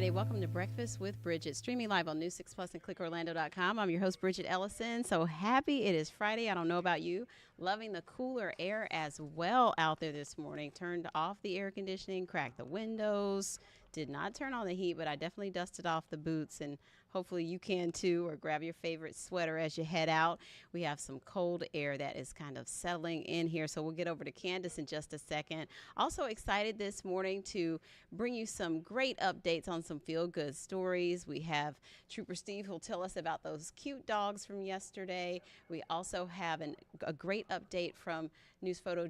Friday. Welcome to Breakfast with Bridgett, streaming live on News 6 Plus and ClickOrlando.com. I'm your host, Bridgett Ellison. So happy it is Friday. I don't know about you. Loving the cooler air as well out there this morning. Turned off the air conditioning, cracked the windows, did not turn on the heat, but I definitely dusted off the boots, and hopefully you can too, or grab your favorite sweater as you head out. We have some cold air that is kind of settling in here, so we'll get over to Candace in just a second. Also excited this morning to bring you some great updates on some feel-good stories. We have Trooper Steve who'll tell us about those cute dogs from yesterday. We also have a great update from News 6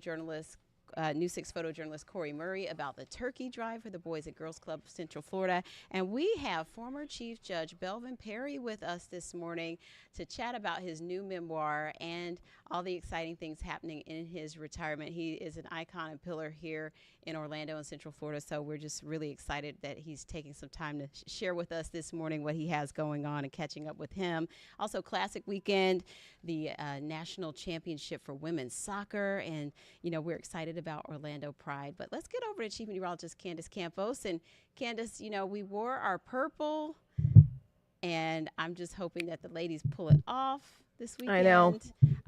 photojournalist Corey Murray about the turkey drive for the Boys and Girls Club of Central Florida. And we have former Chief Judge Belvin Perry with us this morning to chat about his new memoir and all the exciting things happening in his retirement. He is an icon and pillar here in Orlando and Central Florida, so we're just really excited that he's taking some time to share with us this morning what he has going on and catching up with him. Also, Classic Weekend, the National Championship for Women's Soccer, and, you know, we're excited about Orlando Pride. But let's get over to Chief Meteorologist Candace Campos. And Candace, you know, we wore our purple, and I'm just hoping that the ladies pull it off this weekend.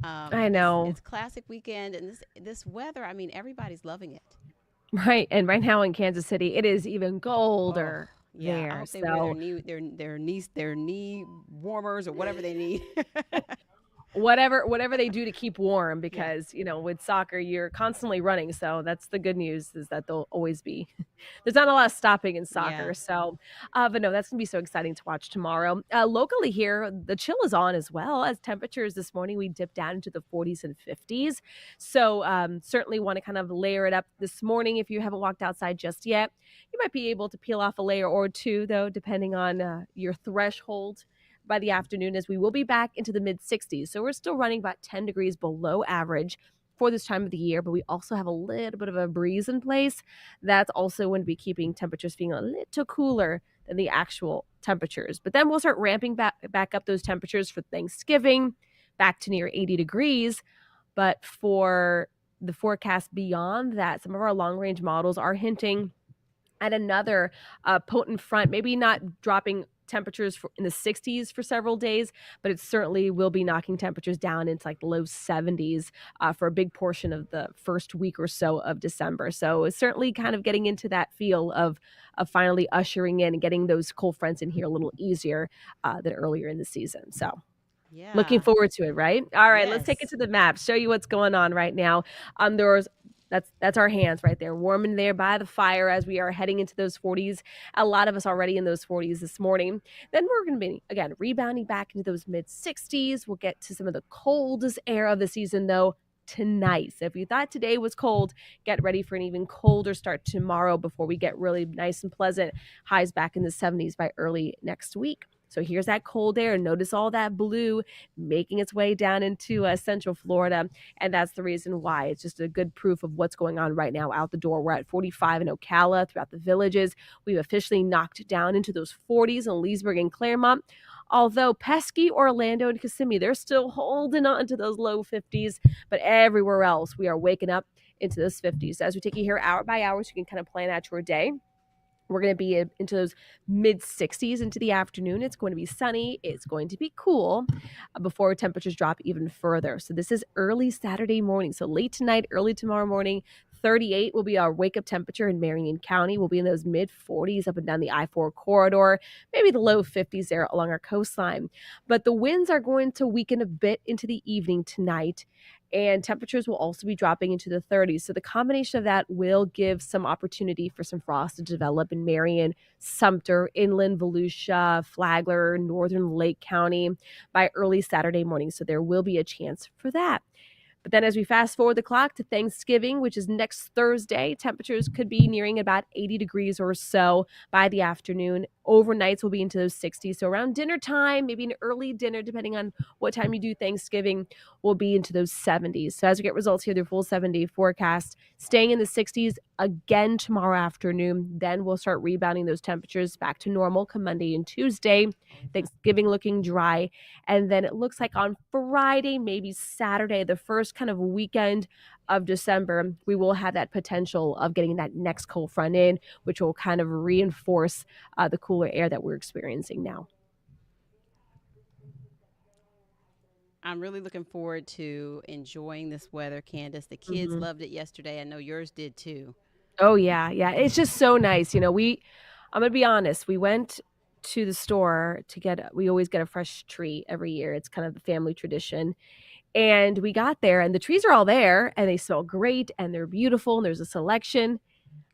I know. It's Classic Weekend, and this weather, I mean, everybody's loving it. Right. And right now in Kansas City, it is even colder there. I hope they wear their knee warmers or whatever they need. Whatever they do to keep warm, because you know, with soccer you're constantly running, so that's the good news, is that they'll always be there's not a lot of stopping in soccer. So but no, that's gonna be so exciting to watch tomorrow. Locally here, the chill is on as well, as temperatures this morning we dipped down into the 40s and 50s, so certainly want to kind of layer it up this morning. If you haven't walked outside just yet, you might be able to peel off a layer or two, though, depending on your threshold by the afternoon, as we will be back into the mid 60s. So we're still running about 10 degrees below average for this time of the year, but we also have a little bit of a breeze in place. That's also going to be keeping temperatures feeling a little cooler than the actual temperatures. But then we'll start ramping back up those temperatures for Thanksgiving, back to near 80 degrees. But for the forecast beyond that, some of our long-range models are hinting at another potent front, maybe not dropping temperatures in the 60s for several days, but it certainly will be knocking temperatures down into like the low 70s for a big portion of the first week or so of December. So it's certainly kind of getting into that feel of finally ushering in and getting those cold fronts in here a little easier than earlier in the season. So looking forward to it, right? All right, let's take it to the map, show you what's going on right now. That's our hands right there, warming there by the fire as we are heading into those 40s. A lot of us already in those 40s this morning. Then we're going to be, again, rebounding back into those mid 60s. We'll get to some of the coldest air of the season, though, tonight. So if you thought today was cold, get ready for an even colder start tomorrow before we get really nice and pleasant highs back in the 70s by early next week. So here's that cold air. Notice all that blue making its way down into Central Florida. And that's the reason why. It's just a good proof of what's going on right now out the door. We're at 45 in Ocala, throughout the villages. We've officially knocked down into those 40s in Leesburg and Claremont. Although pesky Orlando and Kissimmee, they're still holding on to those low 50s. But everywhere else, we are waking up into those 50s. So as we take you here hour by hour, so you can kind of plan out your day. We're going to be into those mid 60s into the afternoon. It's going to be sunny. It's going to be cool before temperatures drop even further. So this is early Saturday morning. So late tonight, early tomorrow morning, 38 will be our wake-up temperature in Marion County. We'll be in those mid-40s up and down the I-4 corridor, maybe the low 50s there along our coastline. But the winds are going to weaken a bit into the evening tonight, and temperatures will also be dropping into the 30s. So the combination of that will give some opportunity for some frost to develop in Marion, Sumter, Inland, Volusia, Flagler, Northern Lake County by early Saturday morning. So there will be a chance for that. But then as we fast forward the clock to Thanksgiving, which is next Thursday, temperatures could be nearing about 80 degrees or so by the afternoon. Overnights will be into those 60s. So around dinner time, maybe an early dinner, depending on what time you do Thanksgiving, will be into those 70s. So as we get results here, the full 7-day forecast, staying in the 60s again tomorrow afternoon. Then we'll start rebounding those temperatures back to normal come Monday and Tuesday. Thanksgiving looking dry. And then it looks like on Friday, maybe Saturday, the first kind of weekend of December, we will have that potential of getting that next cold front in, which will kind of reinforce the cooler air that we're experiencing now. I'm really looking forward to enjoying this weather, Candace. The kids Mhm. loved it yesterday. I know yours did too. Oh yeah, yeah. It's just so nice. I'm gonna be honest, we went to the store to we always get a fresh tree every year. It's kind of the family tradition. And we got there and the trees are all there and they smell great and they're beautiful and there's a selection.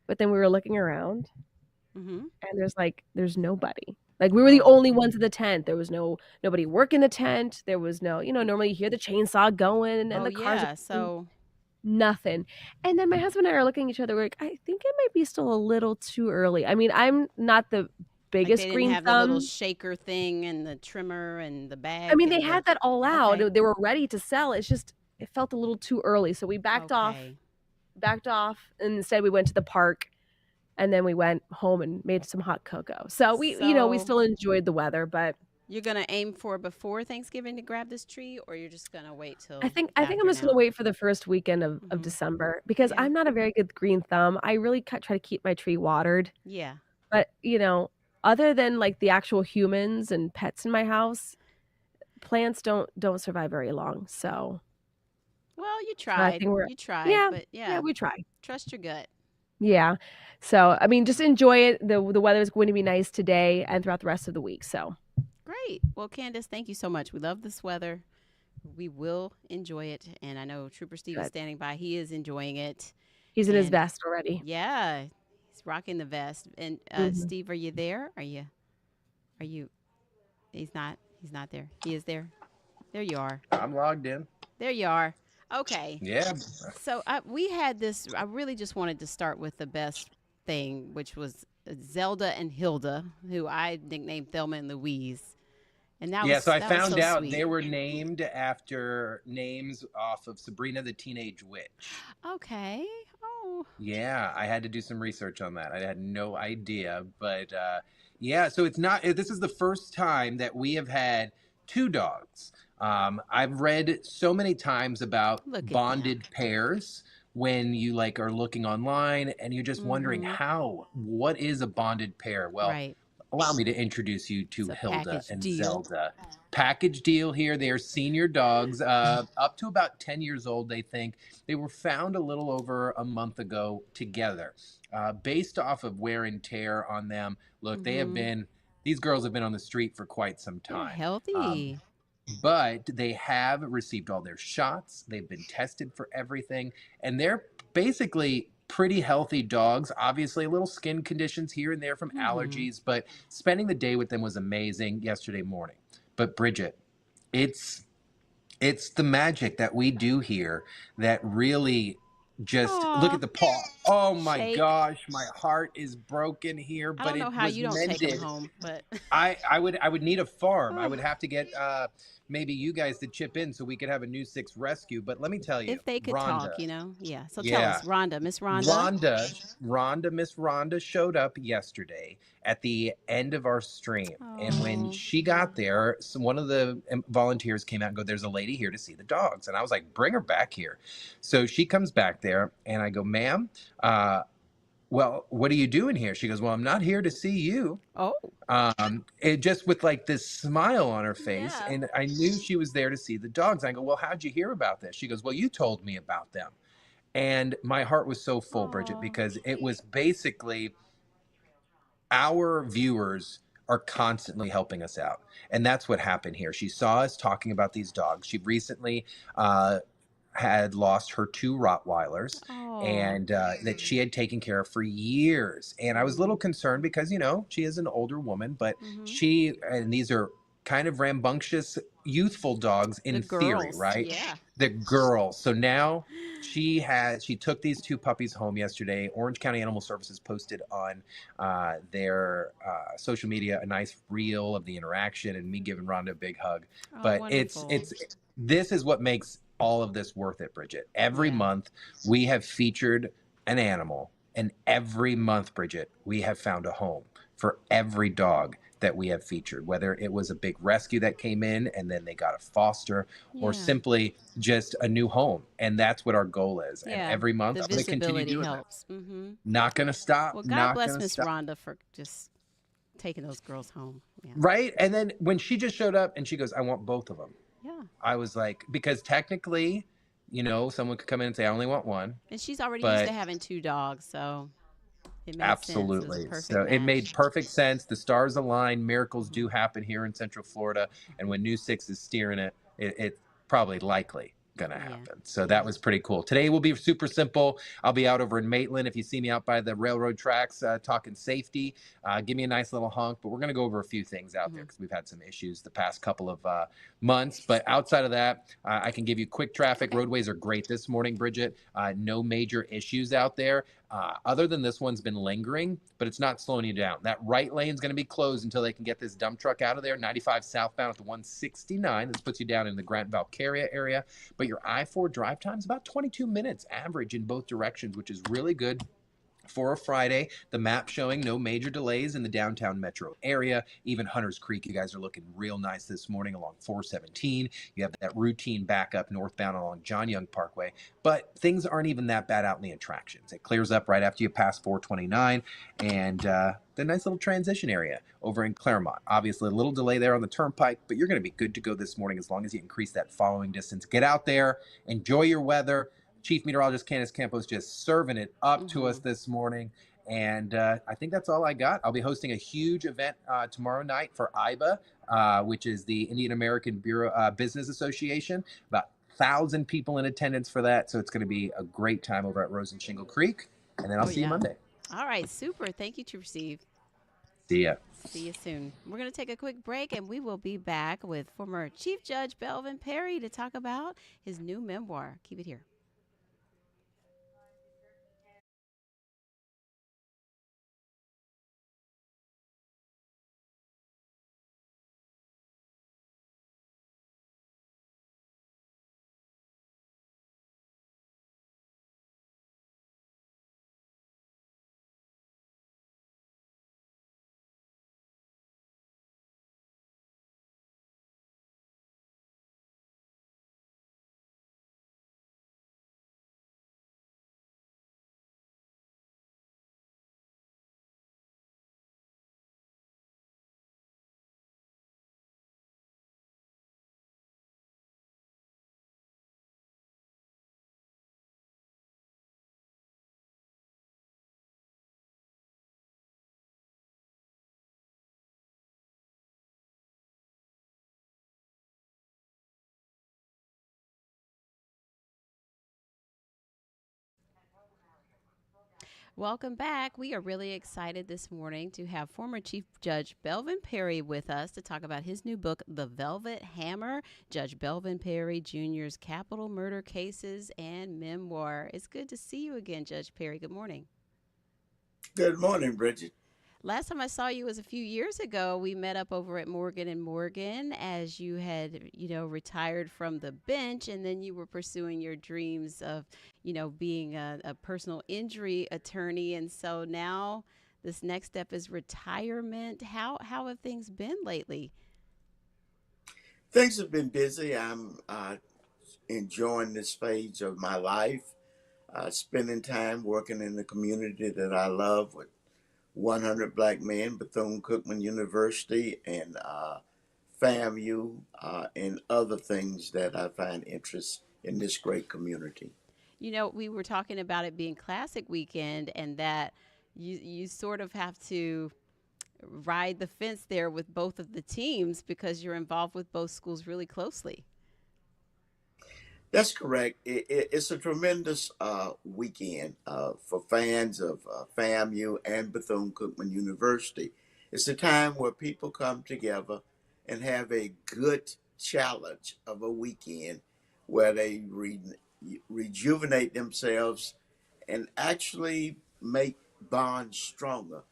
But then we were looking around Mm-hmm. and there's nobody. Like we were the Oh, only ones in the tent. There was nobody working the tent. There was no, normally you hear the chainsaw going and oh the cars yeah. are So nothing. And then my husband and I are looking at each other, we're like, I think it might be still a little too early. I mean, I'm not the like they biggest didn't green have the little thumb. shaker thing and the trimmer and the I bag mean, they and the. had that all out. Okay. They were ready to sell. It's just it felt a little too early. So we Okay. backed off, and instead we went to the park and then we went home and made some hot cocoa. So we So still enjoyed the weather, but you're gonna aim for before Thanksgiving to grab this tree, or you're just gonna wait I till think I think I'm after just gonna now? wait for the first weekend of Mm-hmm. December because Yeah. I'm not a very good green thumb. I really try to keep my tree watered. Yeah. But, other than, like, the actual humans and pets in my house, plants don't survive very long, Well, you so I tried. think we're You tried, yeah, but yeah, yeah, we try. trust your gut. Yeah. So, I mean, just enjoy it. The weather is going to be nice today and throughout the rest of the week, so Great. Well, Candace, thank you so much. We love this weather. We will enjoy it, and I know Trooper Steve is good. standing by. He is enjoying it, He's in his and vest already. yeah, he's rocking the vest. And Mhm. Steve, are you there? Are you? Are you? He's not. He's not there. He is there. There you are. I'm logged in. There you are. Okay. Yeah. So we had this. I really just wanted to start with the best thing, which was Zelda and Hilda, who I nicknamed Thelma and Louise, and Yeah, so I that was found so out they sweet. were named after names off of Sabrina the Teenage Witch. Okay. Oh. Yeah, I had to do some research on that. I had no idea, but yeah, so it's not. This is the first time that we have had two dogs. I've read so many times about Look at them. bonded pairs when you like are looking online and you're just wondering Mm-hmm. what is a bonded pair? Well, Right. allow me to introduce you It's to a Hilda package and deal. Zelda. Package deal here. They are senior dogs, up to about 10 years old, they think. They were found a little over a month ago together. Based off of wear and tear on them, look, Mm-hmm. these girls have been on the street for quite some They're time. healthy. But they have received all their shots. They've been tested for everything, and they're basically pretty healthy dogs. Obviously, a little skin conditions here and there from Mm-hmm. allergies, but spending the day with them was amazing yesterday morning. But Bridgett, it's it's the magic that we do here that really just look Aw. at the paw. Oh my Shake. gosh, my heart is broken here, I but don't know it how was you don't take them mended. home, but I would need a farm. I oh, would have to get maybe you guys to chip in so we could have a new six rescue. But let me tell you, if they could talk, Rhonda, you know. Yeah. So tell yeah, us, Rhonda, Miss Rhonda. Miss Rhonda showed up yesterday at the end of our stream, and when Oh. she got there, one of the volunteers came out and go, "There's a lady here to see the dogs," and I was like, "Bring her back here." So she comes back there, and I go, "Ma'am, uh, well, what are you doing here?" She goes, "Well, I'm not here to see you." Oh. It just with like this smile on her face, Yeah. and I knew she was there to see the dogs. I go, "Well, how'd you hear about this?" She goes, "Well, you told me about them." And my heart was so full, Bridgett, Oh. because it was basically our viewers are constantly helping us out. And that's what happened here. She saw us talking about these dogs. She recently uh, had lost her two Rottweilers Oh. and that she had taken care of for years. And I was a little Mm. concerned because, she is an older woman, but Mm-hmm. and these are kind of rambunctious, youthful dogs The in theory, girls. right? Yeah. The girls. So now she took these two puppies home yesterday. Orange County Animal Services posted on their social media a nice reel of the interaction and me giving Rhonda a big hug. Oh, But wonderful. this is what makes all of this worth it, Bridgett. Every Yeah. month we have featured an animal, and every month, Bridgett, we have found a home for every dog that we have featured, whether it was a big rescue that came in and then they got a foster, or Yeah. simply just a new home. And that's what our goal is. And Yeah. every month The I'm going to continue visibility doing that. helps. Mm-hmm. Not going to stop, Well, God not bless going to Miss stop. Rhonda for just taking those girls home. Yeah. Right. And then when she just showed up and she goes, I want both of them. Yeah. I was like, because technically, someone could come in and say, I only want one, And she's already used to but having two dogs, so it made sense. It was a absolutely. So perfect it made match. perfect sense. The stars align. Miracles Mm-hmm. do happen here in Central Florida. And Mm-hmm. when New Six is steering it, it's probably likely going to Yeah. happen. So Yeah. that was pretty cool. Today will be super simple. I'll be out over in Maitland. If you see me out by the railroad tracks talking safety, give me a nice little honk. But we're going to go over a few things out there Mm-hmm. because we've had some issues the past couple of months. But outside of that, I can give you quick traffic. Okay. Roadways are great this morning, Bridgett. No major issues out there. Other than this one's been lingering, but it's not slowing you down. That right lane's going to be closed until they can get this dump truck out of there. 95 southbound at the 169. This puts you down in the Grant Valcaria area. But your I-4 drive time is about 22 minutes average in both directions, which is really good for a Friday. The map showing no major delays in the downtown metro area. Even Hunters Creek, you guys are looking real nice this morning along 417. You have that routine backup northbound along John Young Parkway. But things aren't even that bad out in the attractions. It clears up right after you pass 429 and the nice little transition area over in Claremont. Obviously, a little delay there on the turnpike, but you're going to be good to go this morning as long as you increase that following distance. Get out there, enjoy your weather. Chief Meteorologist Candace Campos just serving it up to Mm-hmm. us this morning. And I think that's all I got. I'll be hosting a huge event tomorrow night for IBA, which is the Indian American Bureau Business Association. About 1,000 people in attendance for that. So it's going to be a great time over at Rose and Shingle Creek. And then I'll Oh, see you yeah. Monday. All right. Super. Thank you, to receive. See ya. See you soon. We're going to take a quick break and we will be back with former Chief Judge Belvin Perry to talk about his new memoir. Keep it here. Welcome back. We are really excited this morning to have former Chief Judge Belvin Perry with us to talk about his new book, The Velvet Hammer, Judge Belvin Perry Jr.'s Capital Murder Cases and Memoir. It's good to see you again, Judge Perry. Good morning. Good morning, Bridget. Last time I saw you was a few years ago. We met up over at Morgan and Morgan as you had, retired from the bench, and then you were pursuing your dreams of, being a personal injury attorney. And so now this next step is retirement. How have things been lately? Things have been busy. I'm enjoying this phase of my life, spending time working in the community that I love with 100 Black Men, Bethune-Cookman University, and FAMU, and other things that I find interest in this great community. We were talking about it being Classic Weekend and that you sort of have to ride the fence there with both of the teams because you're involved with both schools really closely. That's correct. It's a tremendous weekend for fans of FAMU and Bethune Cookman University. It's a time where people come together and have a good challenge of a weekend where they rejuvenate themselves and actually make bonds stronger.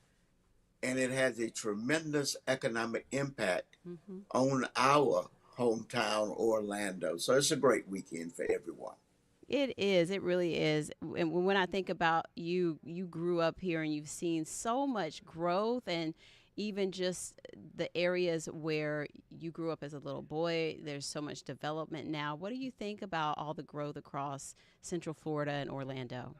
And it has a tremendous economic impact Mm-hmm. on our hometown, Orlando. So it's a great weekend for everyone. It is. It really is. And when I think about you grew up here and you've seen so much growth and even just the areas where you grew up as a little boy. There's so much development now. What do you think about all the growth across Central Florida and Orlando?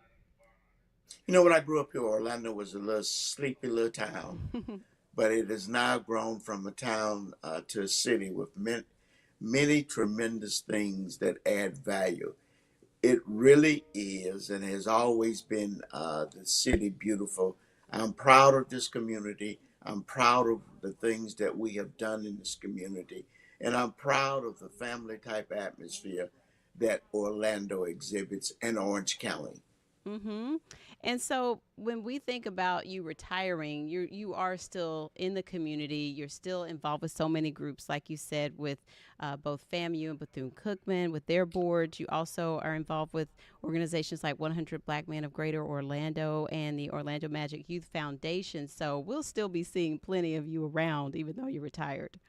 You know, when I grew up here, Orlando was a little sleepy little town, but it has now grown from a town to a city with many tremendous things that add value. It really is and has always been the city beautiful. I'm proud of this community. I'm proud of the things that we have done in this community. And I'm proud of the family type atmosphere that Orlando exhibits and Orange County. Mm-hmm. And so when we think about you retiring, you are still in the community. You're still involved with so many groups, like you said, with both FAMU and Bethune Cookman, with their boards. You also are involved with organizations like 100 Black Men of Greater Orlando and the Orlando Magic Youth Foundation. So we'll still be seeing plenty of you around, even though you're retired.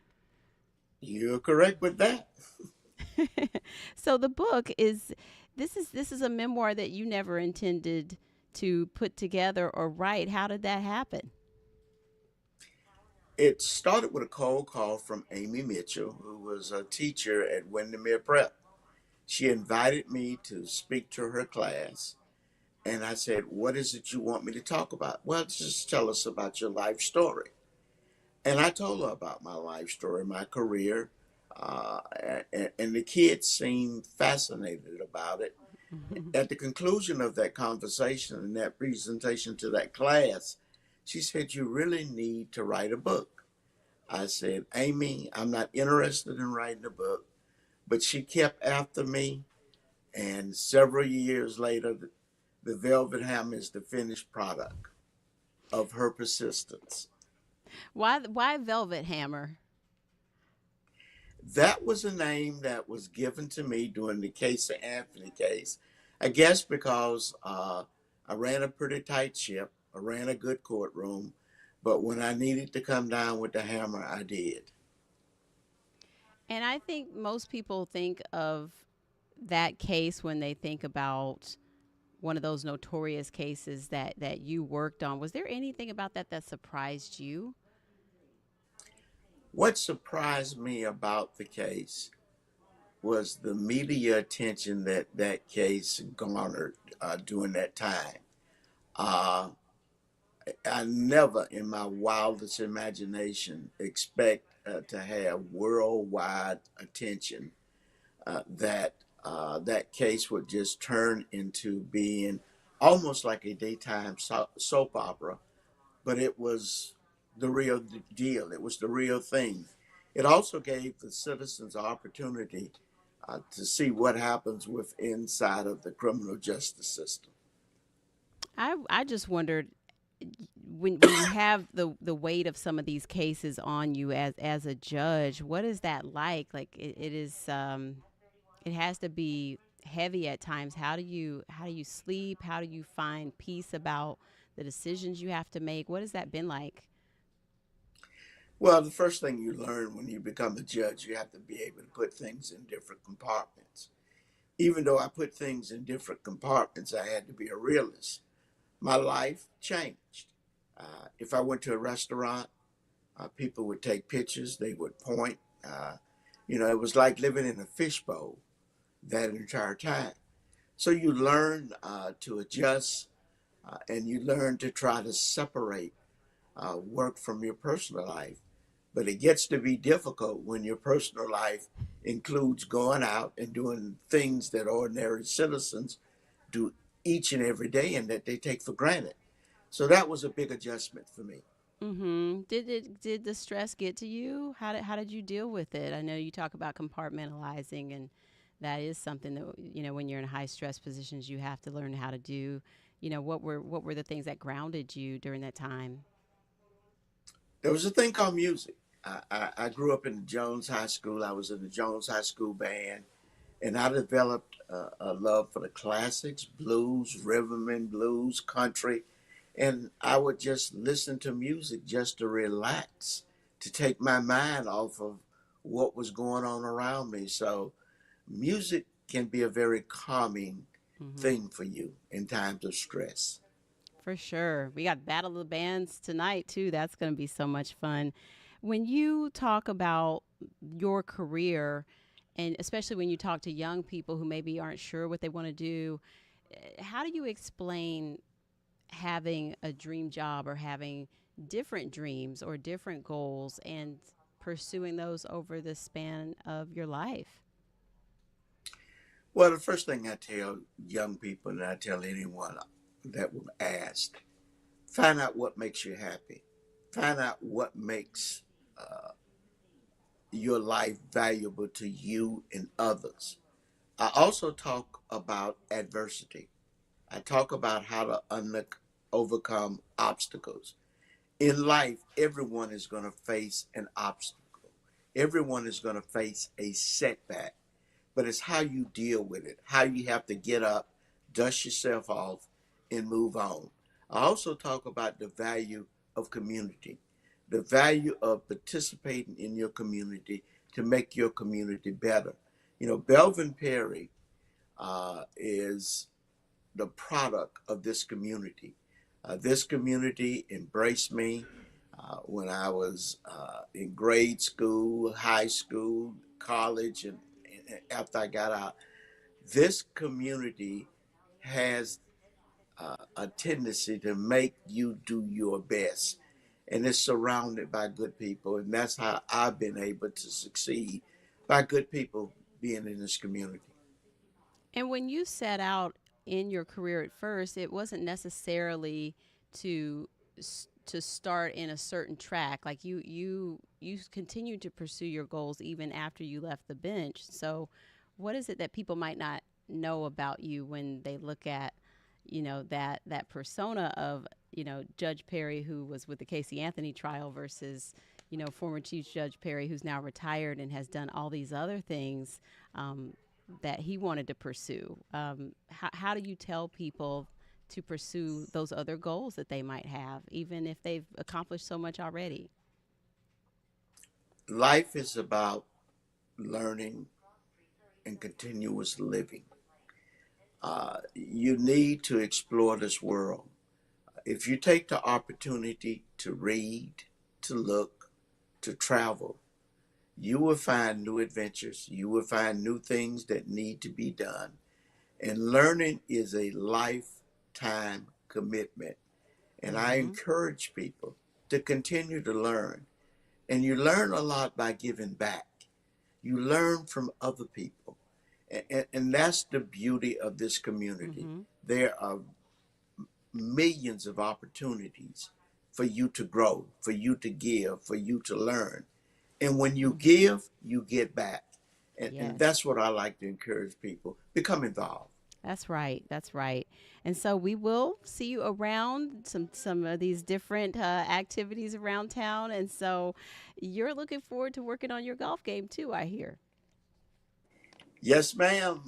You're correct with that. So the book is this is a memoir that you never intended to put together or write. How did that happen? It started with a cold call from Amy Mitchell, who was a teacher at Windermere Prep. She invited me to speak to her class. And I said, "What is it you want me to talk about?" "Well, just tell us about your life story." And I told her about my life story, my career. Uh, and the kids seemed fascinated about it. At the conclusion of that conversation and that presentation to that class, she said, "You really need to write a book." I said, "Amy, I'm not interested in writing a book." But she kept after me. And several years later, the Velvet Hammer is the finished product of her persistence. Why Velvet Hammer? That was a name that was given to me during the Casey Anthony case. I guess because I ran a pretty tight ship, I ran a good courtroom, but when I needed to come down with the hammer, I did. And I think most people think of that case when they think about one of those notorious cases that you worked on. Was there anything about that that surprised you? What surprised me about the case was the media attention that that case garnered during that time. Uh, I never, in my wildest imagination, expect to have worldwide attention. That case would just turn into being almost like a daytime soap opera, but it was the real deal. It was the real thing. It also gave the citizens an opportunity to see what happens with inside of the criminal justice system. I just wondered when you have the weight of some of these cases on you as a judge, what is that like? Like it is it has to be heavy at times. How do you sleep? How do you find peace about the decisions you have to make? What has that been like? Well, the first thing you learn when you become a judge, you have to be able to put things in different compartments. Even though I put things in different compartments, I had to be a realist. My life changed. If I went to a restaurant, people would take pictures, they would point. It was like living in a fishbowl that entire time. So you learn to adjust and you learn to try to separate work from your personal life. But it gets to be difficult when your personal life includes going out and doing things that ordinary citizens do each and every day and that they take for granted. So that was a big adjustment for me. Mm-hmm. Did the stress get to you? How did you deal with it? I know you talk about compartmentalizing, and that is something that when you're in high stress positions, you have to learn how to do. What were the things that grounded you during that time? There was a thing called music. I grew up in Jones High School. I was in the Jones High School band, and I developed a love for the classics, blues, rhythm and blues, country, and I would just listen to music just to relax, to take my mind off of what was going on around me. So, music can be a very calming Mm-hmm. thing for you in times of stress. For sure. We got Battle of the Bands tonight, too. That's going to be so much fun. When you talk about your career, and especially when you talk to young people who maybe aren't sure what they want to do, how do you explain having a dream job or having different dreams or different goals and pursuing those over the span of your life? Well, the first thing I tell young people, and I tell anyone that will ask, find out what makes you happy. Find out what makes uh, your life valuable to you and others. I also talk about adversity. I talk about how to overcome obstacles. In life, everyone is going to face an obstacle. Everyone is going to face a setback, but it's how you deal with it, how you have to get up, dust yourself off, and move on. I also talk about the value of community, the value of participating in your community to make your community better. You know, Belvin Perry is the product of this community. This community embraced me when I was in grade school, high school, college, and after I got out. This community has a tendency to make you do your best, and it's surrounded by good people, and that's how I've been able to succeed by good people being in this community. And when you set out in your career at first, it wasn't necessarily to to start in a certain track. Like you continued to pursue your goals even after you left the bench. So, what is it that people might not know about you when they look at, that persona of, Judge Perry, who was with the Casey Anthony trial, versus, former Chief Judge Perry, who's now retired and has done all these other things that he wanted to pursue. How do you tell people to pursue those other goals that they might have, even if they've accomplished so much already? Life is about learning and continuous living. You need to explore this world. If you take the opportunity to read, to look, to travel, you will find new adventures. You will find new things that need to be done. And learning is a lifetime commitment. And I Mm-hmm. encourage people to continue to learn. And you learn a lot by giving back. You learn from other people. And that's the beauty of this community. Mm-hmm. There are millions of opportunities for you to grow, for you to give, for you to learn. And when you give, you get back. And Yes. that's what I like to encourage people. Become involved. That's right. That's right. And so we will see you around some of these different activities around town. And so you're looking forward to working on your golf game too, I hear. Yes, ma'am.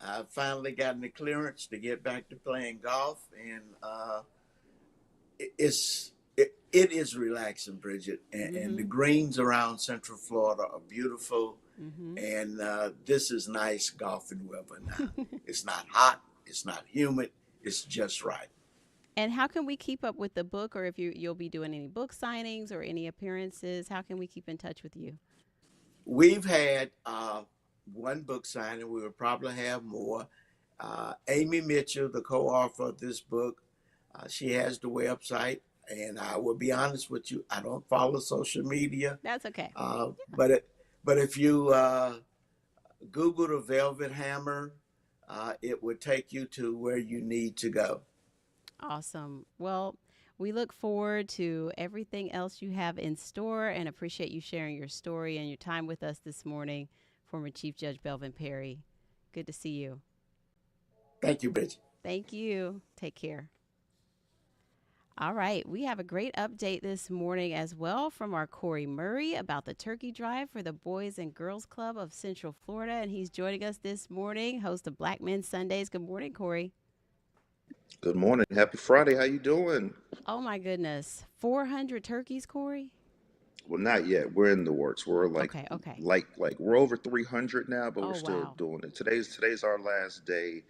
I've finally gotten the clearance to get back to playing golf, and it is relaxing, Bridget. And the Mm-hmm. greens around Central Florida are beautiful, Mm-hmm. and this is nice golfing weather now. It's not hot, it's not humid, it's just right. And how can we keep up with the book, or if you'll be doing any book signings or any appearances? How can we keep in touch with you? We've had one book signing. We will probably have more. Amy Mitchell, the co-author of this book, she has the website. And I will be honest with you, I don't follow social media, That's okay. uh, but but if you Google the Velvet Hammer, it would take you to where you need to go. Awesome. Well, we look forward to everything else you have in store and appreciate you sharing your story and your time with us this morning, former Chief Judge Belvin Perry. Good to see you. Thank you, Bridget. Thank you. Take care. All right, we have a great update this morning as well from our Corey Murray about the turkey drive for the Boys and Girls Club of Central Florida. And he's joining us this morning, host of Black Men Sundays. Good morning, Corey. Good morning. Happy Friday. How you doing? Oh my goodness. 400 turkeys, Corey? Well, not yet. We're in the works. We're Okay, okay. we're over 300 now, but we're Oh, still wow. doing it. Today's our last day.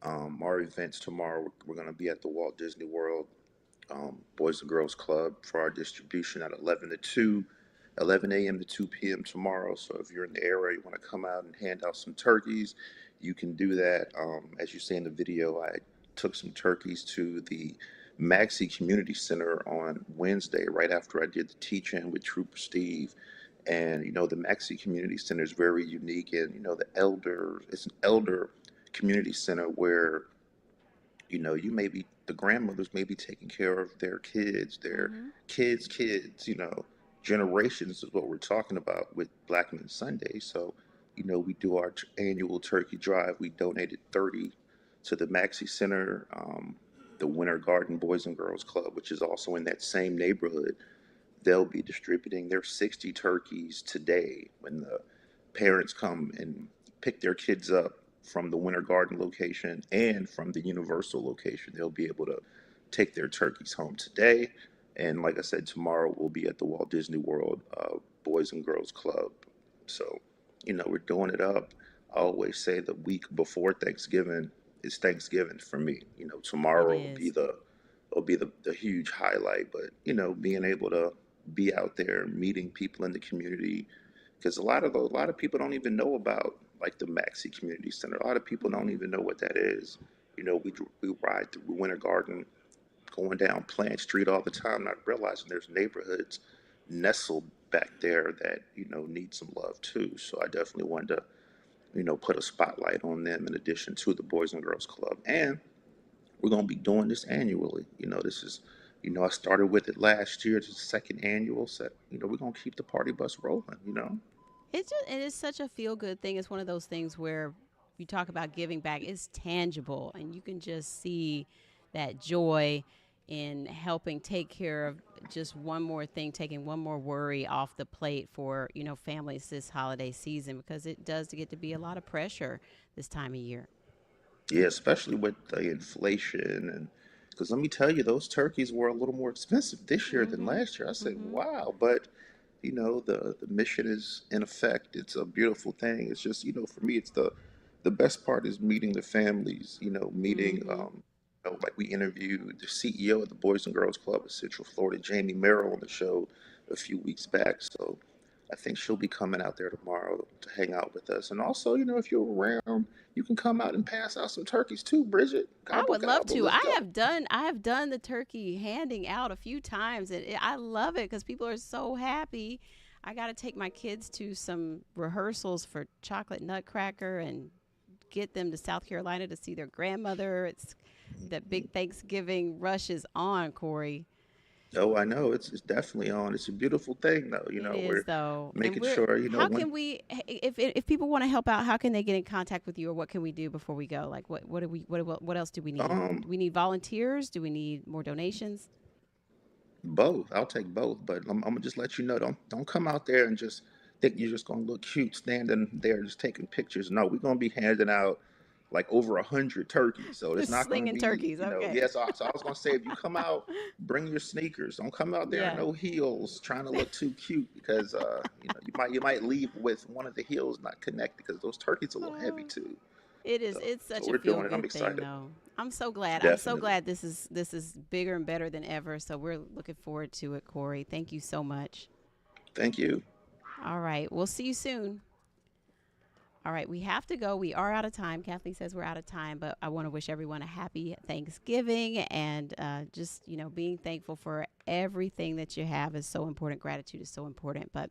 Our events tomorrow, we're going to be at the Walt Disney World Boys and Girls Club for our distribution at 11 a.m. to 2 p.m. tomorrow. So if you're in the area, you want to come out and hand out some turkeys, you can do that. As you see in the video, I took some turkeys to the Maxie Community Center on Wednesday, right after I did the teach-in with Trooper Steve. And the Maxie Community Center is very unique, and it's an elder community center where you may be the grandmothers may be taking care of their kids, their Mm-hmm. kids, generations is what we're talking about with Black Men Sunday. So, we do our annual turkey drive. We donated 30 to the Maxie Center, the Winter Garden Boys and Girls Club, which is also in that same neighborhood. They'll be distributing their 60 turkeys today when the parents come and pick their kids up from the Winter Garden location and from the Universal location. They'll be able to take their turkeys home today. And like I said, tomorrow we'll be at the Walt Disney World Boys and Girls Club. So, we're doing it up. I always say the week before Thanksgiving is Thanksgiving for me. It Tomorrow is. will be the huge highlight. But, being able to be out there meeting people in the community, because a lot of people don't even know about like the Maxie Community Center. A lot of people don't Mm-hmm. even know what that is. We ride through Winter Garden, going down Plant Street all the time, not realizing there's neighborhoods nestled back there that need some love too. So I definitely wanted to put a spotlight on them in addition to the Boys and Girls Club, and we're going to be doing this annually. This is, I started with it last year. It's the second annual set. We're going to keep the party bus rolling. It is such a feel good thing. It's one of those things where you talk about giving back. It's tangible, and you can just see that joy in helping take care of just one more thing, taking one more worry off the plate for families this holiday season, because it does get to be a lot of pressure this time of year. Yeah, especially with the inflation, and because let me tell you, those turkeys were a little more expensive this year than Mm-hmm. last year. I said, Mm-hmm. wow, but the mission is in effect. It's a beautiful thing. It's just for me, it's the best part is meeting the families. Meeting Mm-hmm. like we interviewed the CEO of the Boys and Girls Club of Central Florida, Jamie Merrill, on the show a few weeks back. So I think she'll be coming out there tomorrow to hang out with us. And also, if you're around, you can come out and pass out some turkeys too, Bridget. I Gobble would love gobble. to. Let's go. I have done the turkey handing out a few times, and I love it because people are so happy. I got to take my kids to some rehearsals for Chocolate Nutcracker and get them to South Carolina to see their grandmother. It's that big Thanksgiving rush is on, Corey. Oh, I know. It's definitely on. It's a beautiful thing, though. It is We're though, and making we're. sure, How when can we, if people want to help out, how can they get in contact with you, or what can we do before we go? Like, what do we, what else do we need? um Do we need volunteers? Do we need more donations? both. I'll take both, but I'm gonna just let you know. Don't come out there and just think you're just gonna look cute standing there just taking pictures. No, we're gonna be handing out like over 100 turkeys. So it's Just not gonna slinging be, turkeys. Okay. yes. So I was gonna say, if you come out, bring your sneakers. Don't come out there in Yeah. no heels trying to look too cute, because you might leave with one of the heels not connected, because those turkeys are a little heavy Oh, too. it is. So It's so such a we're feel doing it. I'm good thing, excited. though. I'm so glad. I'm so Definitely. glad this is bigger and better than ever. So we're looking forward to it, Corey. Thank you so much. Thank you. All right. We'll see you soon. All right, we have to go. We are out of time. Kathleen says we're out of time, but I want to wish everyone a happy Thanksgiving, and just, being thankful for everything that you have is so important. Gratitude is so important. But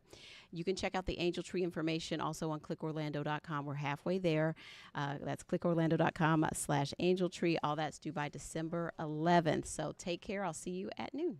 you can check out the Angel Tree information also on clickorlando.com. We're halfway there. That's clickorlando.com/Angel Tree. All that's due by December 11th. So take care. I'll see you at noon.